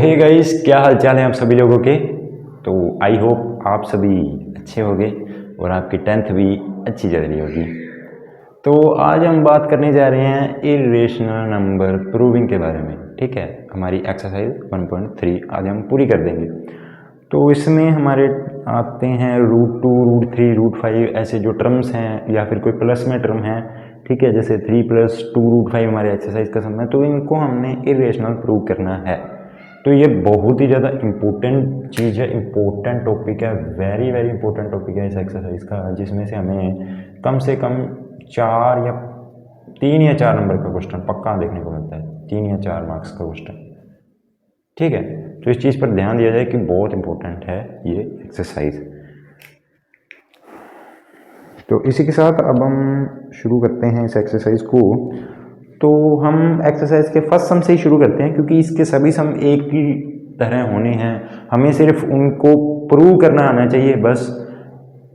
Hey guys, क्या हाल चाल है आप सभी लोगों के। तो आई होप आप सभी अच्छे होंगे और आपकी 10th भी अच्छी चल रही होगी। तो आज हम बात करने जा रहे हैं इरेशनल नंबर प्रूविंग के बारे में। ठीक है, हमारी एक्सरसाइज 1.3 आज हम पूरी कर देंगे। तो इसमें हमारे आते हैं √2, √3, √5 ऐसे जो टर्म्स हैं, या फिर कोई प्लस में टर्म है। ठीक है, जैसे 3 + 2 √5 हमारे एक्सरसाइज का सम है। तो इनको हमने इरेशनल प्रूव करना है। तो ये बहुत ही ज़्यादा इम्पोर्टेंट चीज़ है, इम्पोर्टेंट टॉपिक है, वेरी वेरी इंपॉर्टेंट टॉपिक है इस एक्सरसाइज का, जिसमें से हमें कम से कम 3 या 4 नंबर का क्वेश्चन पक्का देखने को मिलता है, 3 या 4 मार्क्स का क्वेश्चन। ठीक है, तो इस चीज़ पर ध्यान दिया जाए कि बहुत इंपॉर्टेंट है ये एक्सरसाइज। तो इसी के साथ अब हम शुरू करते हैं इस एक्सरसाइज को। तो हम एक्सरसाइज के फर्स्ट सम से ही शुरू करते हैं, क्योंकि इसके सभी सम एक ही तरह होने हैं। हमें सिर्फ उनको प्रूव करना आना चाहिए बस।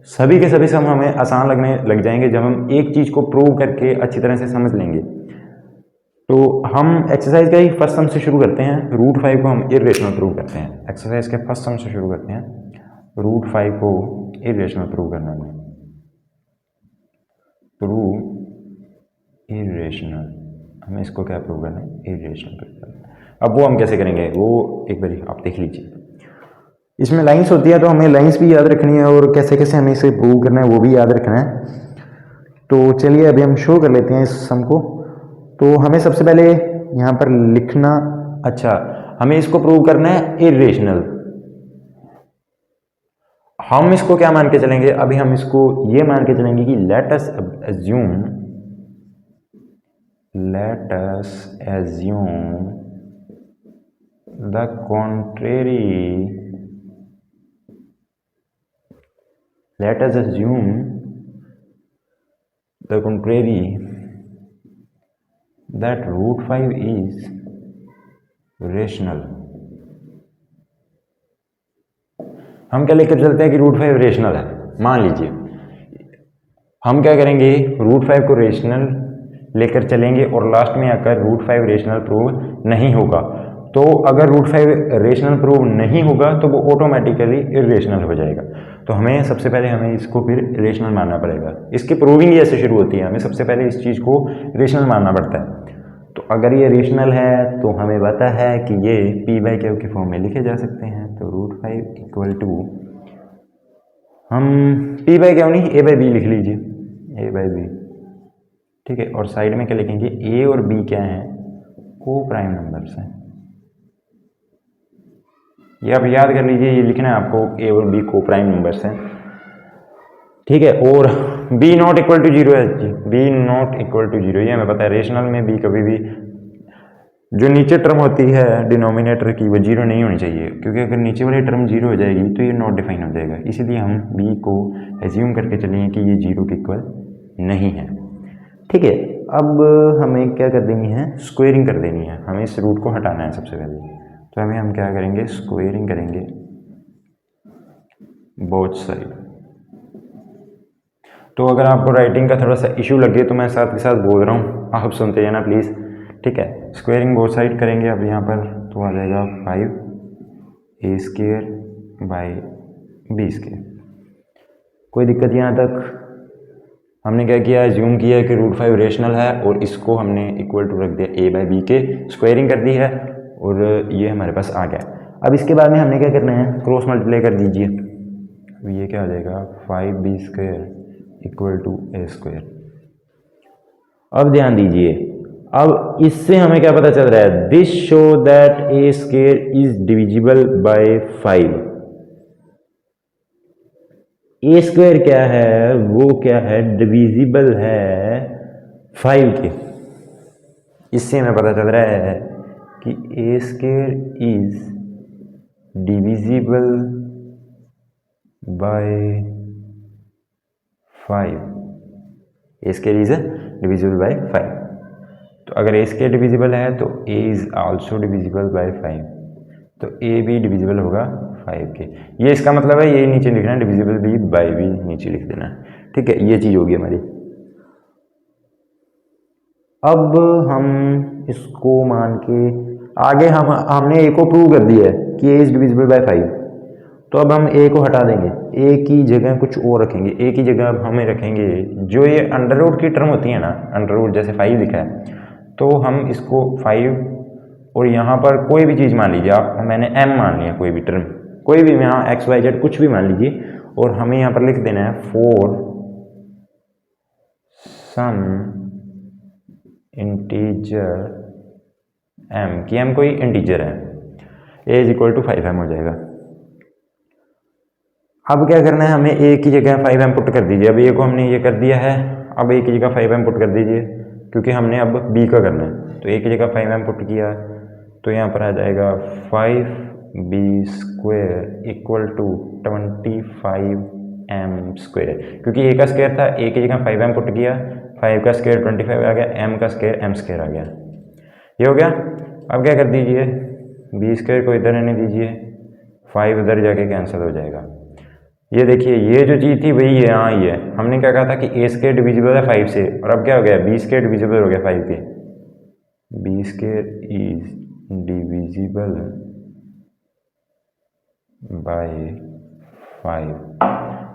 सभी के सभी सम हमें आसान लगने लग जाएंगे जब हम एक चीज़ को प्रूव करके अच्छी तरह से समझ लेंगे। तो हम एक्सरसाइज का ही फर्स्ट सम से शुरू करते हैं। √5 को हम इरेशनल प्रूव करते हैं। एक्सरसाइज के फर्स्ट सम से शुरू करते हैं। √5 को इरेशनल प्रूव करना है। प्रूव इरेशनल, हमें इसको क्या प्रूव करना है? इरेशनल प्रूव करना है। अब वो हम कैसे करेंगे वो एक बार आप देख लीजिए। इसमें लाइंस होती है, तो हमें लाइंस भी याद रखनी है और कैसे कैसे हमें इसे प्रूव करना है वो भी याद रखना है। तो चलिए अभी हम शो कर लेते हैं इस सम को। तो हमें सबसे पहले यहाँ पर लिखना, अच्छा हमें इसको प्रूव करना है इरेशनल। हम इसको क्या मान के चलेंगे? अभी हम इसको ये मान के चलेंगे कि let us assume the contrary, let us assume the contrary that √5 is rational। हम क्या लेकर चलते हैं कि √5 रेशनल है। मान लीजिए हम क्या करेंगे, √5 को रेशनल लेकर चलेंगे और लास्ट में आकर √5 रेशनल प्रूव नहीं होगा। तो अगर √5 रेशनल प्रूव नहीं होगा तो वो ऑटोमेटिकली इरेशनल हो जाएगा। तो हमें सबसे पहले हमें इसको फिर रेशनल मानना पड़ेगा। इसकी प्रूविंग ही ऐसे शुरू होती है, हमें सबसे पहले इस चीज़ को रेशनल मानना पड़ता है। तो अगर ये रेशनल है तो हमें पता है कि ये p/q की फॉर्म में लिखे जा सकते हैं। तो √5 इक्वल टू, हम p/q नहीं a/b लिख लीजिए, a/b। ठीक है, और साइड में क्या लिखेंगे? a और b क्या हैं? को प्राइम नंबर्स हैं। ये आप याद कर लीजिए, ये लिखना है आपको, a और b को प्राइम नंबर्स हैं। ठीक है, और b नॉट इक्वल टू 0 है जी, b नॉट इक्वल टू 0। ये हमें पता है रेशनल में b कभी भी जो नीचे टर्म होती है डिनोमिनेटर की वो 0 नहीं होनी चाहिए, क्योंकि अगर नीचे वाली टर्म 0 हो जाएगी तो ये नॉट डिफाइन हो जाएगा। इसीलिए हम b को एज्यूम करके चलिए कि ये 0 के इक्वल नहीं है। ठीक है, अब हमें क्या कर देनी है? स्क्वेयरिंग कर देनी है। हमें इस रूट को हटाना है सबसे पहले। तो हम क्या करेंगे? स्क्वेयरिंग करेंगे बोथ साइड। तो अगर आपको राइटिंग का थोड़ा सा इशू लगे तो मैं साथ के साथ बोल रहा हूँ, आप सुनते जाना प्लीज़। ठीक है, स्क्वेयरिंग बोथ साइड करेंगे। अब यहाँ पर तो आ जाएगा 5a² b²। कोई दिक्कत यहाँ तक? हमने क्या किया? एज्यूम किया कि √5 रेशनल है और इसको हमने इक्वल टू रख दिया a/b के, स्क्वेयरिंग कर दी है और ये हमारे पास आ गया। अब इसके बाद में हमने क्या करना है? क्रॉस मल्टीप्लाई कर दीजिए। अब ये क्या आ जाएगा? 5b² equal to a²। अब ध्यान दीजिए, अब इससे हमें क्या पता चल रहा है? This show that a² is divisible by 5। a² क्या है? वो क्या है? डिविजिबल है 5 के। इससे हमें पता चल रहा है कि a² is divisible by 5। a² is divisible by 5। तो अगर a² डिविजिबल है तो a is also divisible by 5। तो a भी डिविजिबल होगा 5 के। ये इसका मतलब है, ये नीचे लिखना है, डिविजिबल भी बाय भी नीचे लिख देना है। ठीक है, ये चीज़ होगी हमारी। अब हम इसको मान के आगे हमने ए को प्रूव कर दिया है कि ए इज डिविजिबल बाय 5। तो अब हम ए को हटा देंगे, ए की जगह कुछ और रखेंगे। ए की जगह अब हमें रखेंगे जो ये अंडर रूट की टर्म होती है ना, अंडर रूट जैसे 5 लिखा है, तो हम इसको 5 और यहाँ पर कोई भी चीज़ मान लीजिए आप, मैंने m मान लिया, कोई भी टर्म, कोई भी यहाँ x y z कुछ भी मान लीजिए, और हमें यहाँ पर लिख देना है फॉर सम इंटीजर m, कि m कोई इंटीजर है, a is equal to 5m हो जाएगा। अब क्या करना है, हमें a की जगह 5m पुट कर दीजिए। अब a को हमने ये कर दिया है, अब a की जगह 5m पुट कर दीजिए, क्योंकि हमने अब b का करना है। तो a की जगह 5m पुट किया, तो यहाँ पर आ जाएगा 5b² इक्वल टू 25m², क्योंकि a का स्क्वायर था, a की जगह 5m पुट किया, 5 का स्क्वायर 25 आ गया, m का स्क्वायर m² आ गया। ये हो गया। अब क्या कर दीजिए, b² को इधर रहने दीजिए, 5 उधर जाके कैंसिल हो जाएगा। ये देखिए, ये जो चीज़ थी वही है, यहाँ ही है। हमने क्या कहा था कि a² डिविजिबल है 5 से, और अब क्या हो गया, b² डिविजिबल हो गया 5 के। b² is divisible by 5।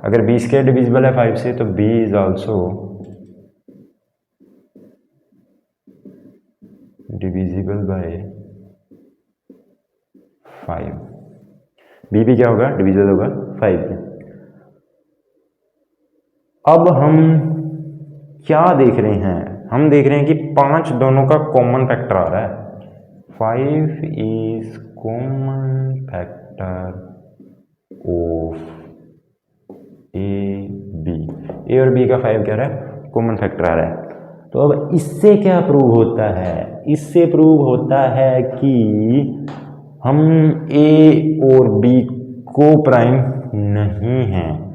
अगर b² डिविजिबल है 5 से, तो b is also divisible by 5। b भी क्या होगा, डिविजिबल होगा 5 के। अब हम क्या देख रहे हैं, हम देख रहे हैं कि 5 दोनों का कॉमन फैक्टर आ रहा है। 5 इज कॉमन फैक्टर ऑफ ए और बी का 5 क्या रहा है, कॉमन फैक्टर आ रहा है। तो अब इससे क्या प्रूव होता है, इससे प्रूव होता है कि हम ए और बी को प्राइम नहीं हैं।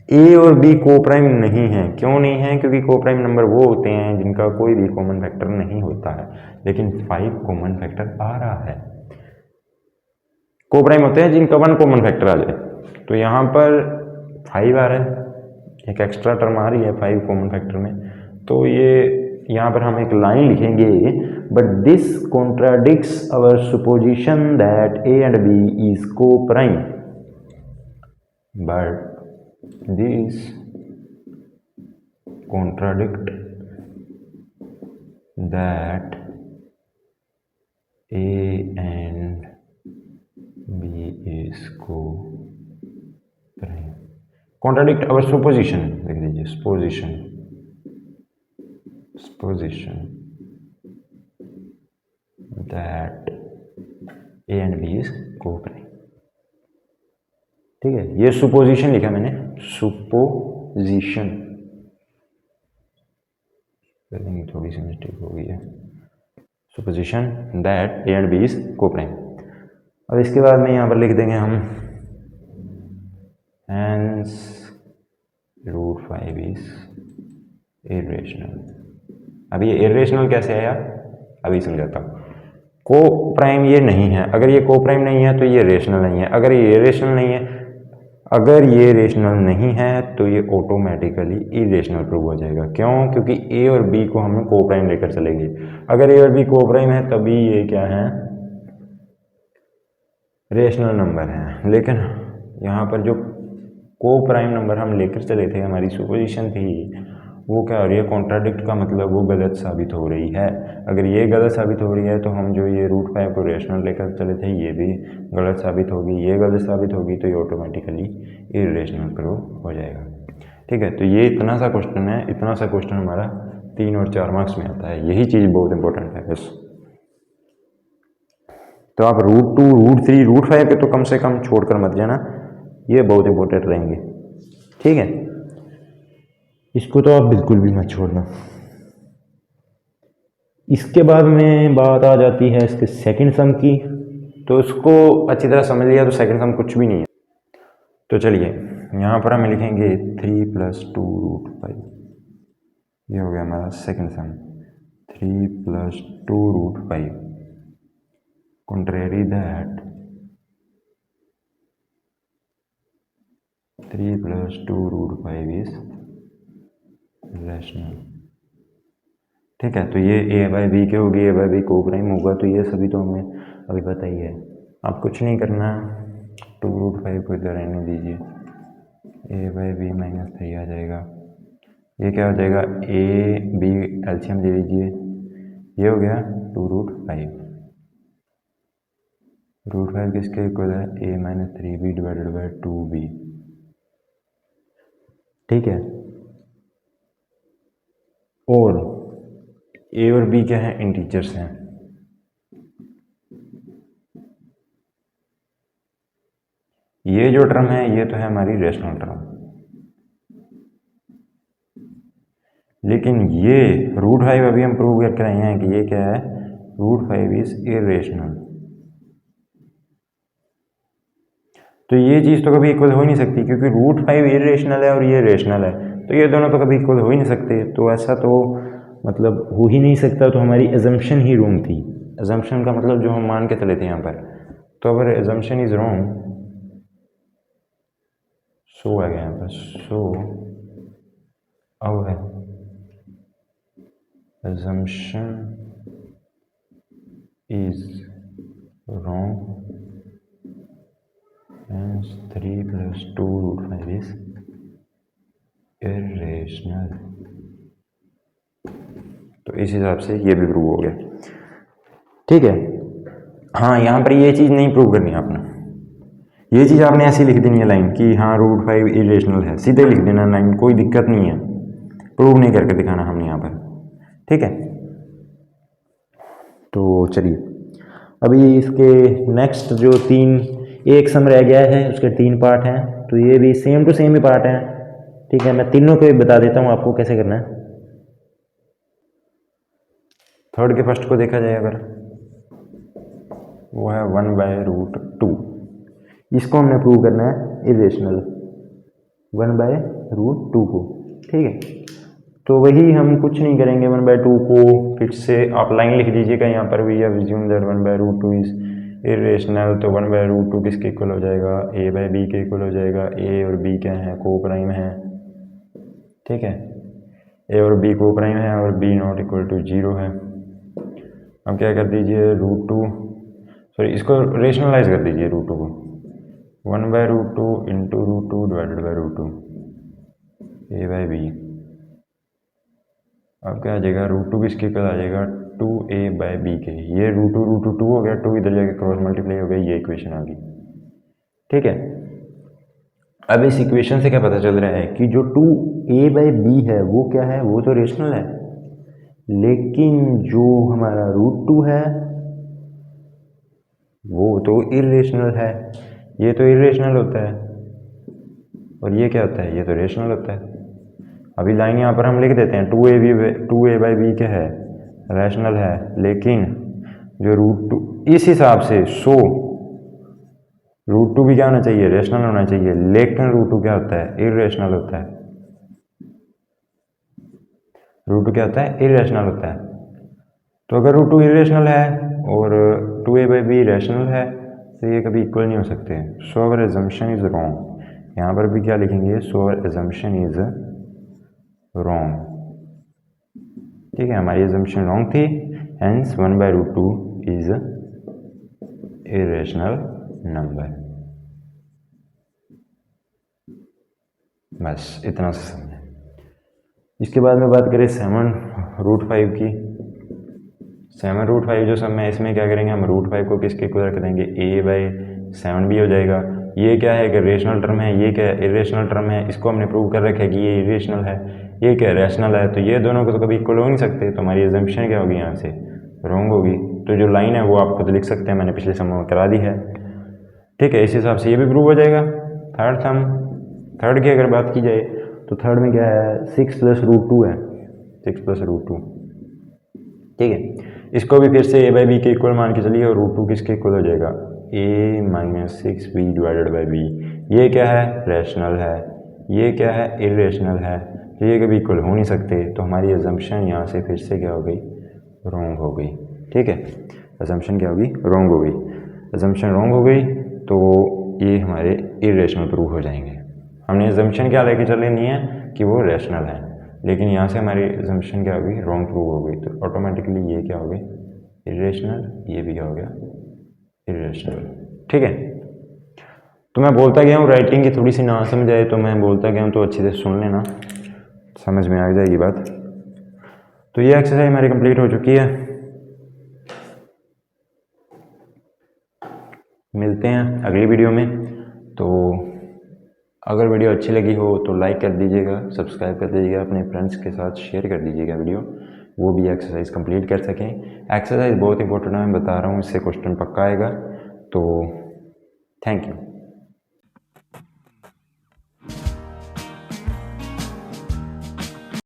ए और बी को प्राइम नहीं है। क्यों नहीं है, क्योंकि को प्राइम नंबर वो होते हैं जिनका कोई भी कॉमन फैक्टर नहीं होता है, लेकिन 5 कॉमन फैक्टर आ रहा है। को प्राइम होते हैं जिनका 1 कॉमन फैक्टर आ जाए। तो यहाँ पर 5 आ रहा है, एक एक्स्ट्रा टर्म आ रही है 5 कॉमन फैक्टर में। तो ये यहाँ पर हम एक लाइन लिखेंगे, but this contradicts our supposition that A and B is coprime, but these contradict that A and B is co-prime. Contradict our supposition, लिख दीजिए supposition that A and B is co-prime। ठीक है, ये सुपोजिशन लिखा मैंने, सुपोजिशन, थोड़ी सी mistake हो गई है। Supposition that A and B is coprime. अब इसके बाद में यहाँ पर लिख देंगे हम हैंस √5 इज इरेशनल। अब ये इरेशनल कैसे आया, अभी समझाता हूँ। को प्राइम ये नहीं है, अगर ये को प्राइम नहीं है तो ये रेशनल नहीं है। अगर ये रेशनल नहीं है, अगर ये रेशनल नहीं है तो ये ऑटोमेटिकली इरेशनल प्रूव हो जाएगा। क्यों, क्योंकि ए और बी को हम को प्राइम लेकर चलेंगे। अगर ए और बी को प्राइम है तभी ये क्या है, रेशनल नंबर है। लेकिन यहाँ पर जो को प्राइम नंबर हम लेकर चले थे, हमारी सुपोजिशन थी, वो क्या हो रही है, कॉन्ट्राडिक्ट का मतलब वो गलत साबित हो रही है। अगर ये गलत साबित हो रही है तो हम जो ये √5 को रेशनल लेकर चले थे ये भी गलत साबित होगी, ये गलत साबित होगी, तो ये ऑटोमेटिकली इरेशनल प्रूव हो जाएगा। ठीक है, तो ये इतना सा क्वेश्चन है, इतना सा क्वेश्चन हमारा 3 और 4 मार्क्स में आता है। यही चीज़ बहुत इंपॉर्टेंट है बस। तो आप √2, √3, √5 के तो कम से कम छोड़कर मत जाना, ये बहुत इंपॉर्टेंट रहेंगे। ठीक है, इसको तो आप बिल्कुल भी मत छोड़ना। इसके बाद में बात आ जाती है इसके सेकंड सम की, तो उसको अच्छी तरह समझ लिया तो सेकंड सम कुछ भी नहीं है। तो चलिए यहाँ पर हम लिखेंगे 3 + 2 √5। ये हो गया हमारा second some, 3 + 2 √5। contrary that 3 + 2 √5 is rational। ठीक है, तो ये ए बाई बी के होगी, ए बाई बी को प्राइम होगा, तो ये सभी तो हमें अभी पता ही है। आप कुछ नहीं करना, 2√5 को इधर रहने दीजिए, ए बाई बी -3 आ जाएगा। ये क्या हो जाएगा, ए बी एलसीएम ले लीजिए, ये हो गया 2√5। √5 किसके इक्वल है, a-3b डिवाइडेड बाई 2b। ठीक है, और ए और बी क्या है, इंटीजर्स हैं। ये जो टर्म है ये तो है हमारी रेशनल टर्म, लेकिन ये √5 अभी हम प्रूव करके आए हैं कि ये क्या है, √5 इज इरेशनल। तो ये चीज़ तो कभी इक्वल हो ही नहीं सकती, क्योंकि √5 इरेशनल है और ये रेशनल है, तो ये दोनों तो कभी इक्वल हो ही नहीं सकते। तो ऐसा तो मतलब हो ही नहीं सकता, तो हमारी एजम्पशन ही रॉन्ग थी। एजम्पशन का मतलब जो हम मान के चले थे यहाँ पर, तो अगर एजम्पशन इज रॉन्ग, सो आ गया यहाँ पर, सो अब है assumption is wrong hence 3 + 2√5 is irrational। तो इस हिसाब से ये भी प्रूव हो गया। ठीक है, हाँ यहाँ पर ये चीज़ नहीं प्रूव करनी आपने, ये चीज़ आपने ऐसी लिख देनी है लाइन कि हाँ √5 इरेशनल है, सीधे लिख देना लाइन, कोई दिक्कत नहीं है, प्रूव नहीं करके दिखाना हमने यहाँ पर। ठीक है, तो चलिए अभी इसके नेक्स्ट जो एक सम रह गया है, उसके 3 पार्ट हैं, तो ये भी सेम टू सेम ही पार्ट हैं। ठीक है, मैं तीनों को बता देता हूँ आपको कैसे करना है। थर्ड के फर्स्ट को देखा जाए अगर, वो है 1/√2, इसको हमने प्रूव करना है इरेशनल, 1/√2 को। ठीक है, तो वही हम कुछ नहीं करेंगे, 1/2 को फिर से आप लाइन लिख दीजिएगा यहाँ पर भी, अज्यूम दैट 1/√2 इज इरेशनल। तो 1/√2 किसके इक्वल हो जाएगा, ए बाई बी के इक्वल हो जाएगा। ए और बी क्या है, को प्राइम है। ठीक है, ए और बी को प्राइम है और बी नॉट इक्वल टू 0 है। अब क्या कर दीजिए, √2, सॉरी इसको रेशनलाइज कर दीजिए √2 को, 1/√2 into √2 divided by √2 a by b. अब क्या आ जाएगा, √2 किसके इक्वल आ जाएगा, 2a बाई बी के। ये √2 हो गया, 2 इधर जाके क्रॉस मल्टीप्लाई हो गया, ये इक्वेशन आ गई। ठीक है, अब इस इक्वेशन से क्या पता चल रहा है कि जो 2a बाई बी है वो क्या है, वो तो रेशनल है, लेकिन जो हमारा √2 है वो तो इरेशनल है। ये तो इरेशनल होता है और ये क्या होता है, ये तो रेशनल होता है। अभी लाइन यहाँ पर हम लिख देते हैं, 2a बाई बी क्या है, रैशनल है, लेकिन जो √2 इस हिसाब से, सो √2 भी क्या होना चाहिए, रेशनल होना चाहिए, लेकिन √2 क्या होता है, इरेशनल होता है। √2 क्या होता है, इरेशनल होता है। तो अगर √2 इरेशनल है और 2a बाई बी रैशनल है, तो ये कभी इक्वल नहीं हो सकते। सो अवर एजम्पशन इज रॉन्ग, यहाँ पर भी क्या लिखेंगे, सो अवर एजम्पशन इज रॉन्ग। ठीक है, हमारी एजम्पशन रॉन्ग थी, हेंस 1/√2 इज इरेशनल नंबर। बस इतना सा समझे। इसके बाद में बात करें 7√5 की। 7√5 जो सम है, इसमें क्या करेंगे हम, √5 को किसके इक्वल रख देंगे, a/7 भी हो जाएगा। ये क्या है कि रेशनल टर्म है, ये क्या है, इरेशनल टर्म है, इसको हमने प्रूव कर रखा है कि ये इरेशनल है, ये क्या रैशनल है, तो ये दोनों को तो कभी इक्वल हो नहीं सकते, तो हमारी एजम्पशन क्या होगी, यहाँ से रॉन्ग होगी। तो जो लाइन है वो आप खुद लिख सकते हैं, मैंने पिछले सम में करा दी है। ठीक है, इस हिसाब से ये भी प्रूव हो जाएगा। थर्ड की अगर बात की जाए, तो थर्ड में क्या है, 6 + √2 है, 6 + √2। ठीक है, इसको भी फिर से a बाई बी के इक्वल मान के चलिए, और √2 किसके इक्वल हो जाएगा, a - 6b divided by B. ये क्या है, रैशनल है, ये क्या है, इरेशनल है, तो ये कभी इक्वल हो नहीं सकते, तो हमारी एजम्पशन यहाँ से फिर से क्या हो गई, रॉन्ग हो गई। ठीक है, एजम्पशन क्या होगी, रॉन्ग हो गई। एजम्पशन रॉन्ग हो गई तो ये हमारे इरेशनल प्रूव हो जाएंगे। हमने एजम्पशन क्या लेके चल लेनी है कि वो रैशनल है। लेकिन यहाँ से हमारी assumption क्या होगी, रॉन्ग प्रूव हो गई, तो ऑटोमेटिकली ये क्या हो गई, इरेशनल, ये भी क्या हो गया, इरेशनल। ठीक है, तो मैं बोलता गया हूँ, राइटिंग की थोड़ी सी ना समझ आए तो मैं बोलता गया हूँ, तो अच्छे से सुन लेना, समझ में आ जाएगी बात। तो ये एक्सरसाइज हमारी कंप्लीट हो चुकी है। मिलते हैं अगली वीडियो में। तो अगर वीडियो अच्छी लगी हो तो लाइक कर दीजिएगा, सब्सक्राइब कर दीजिएगा, अपने फ्रेंड्स के साथ शेयर कर दीजिएगा वीडियो, वो भी एक्सरसाइज कंप्लीट कर सकें। एक्सरसाइज बहुत इंपॉर्टेंट है, मैं बता रहा हूँ, इससे क्वेश्चन पक्का आएगा। तो थैंक यू।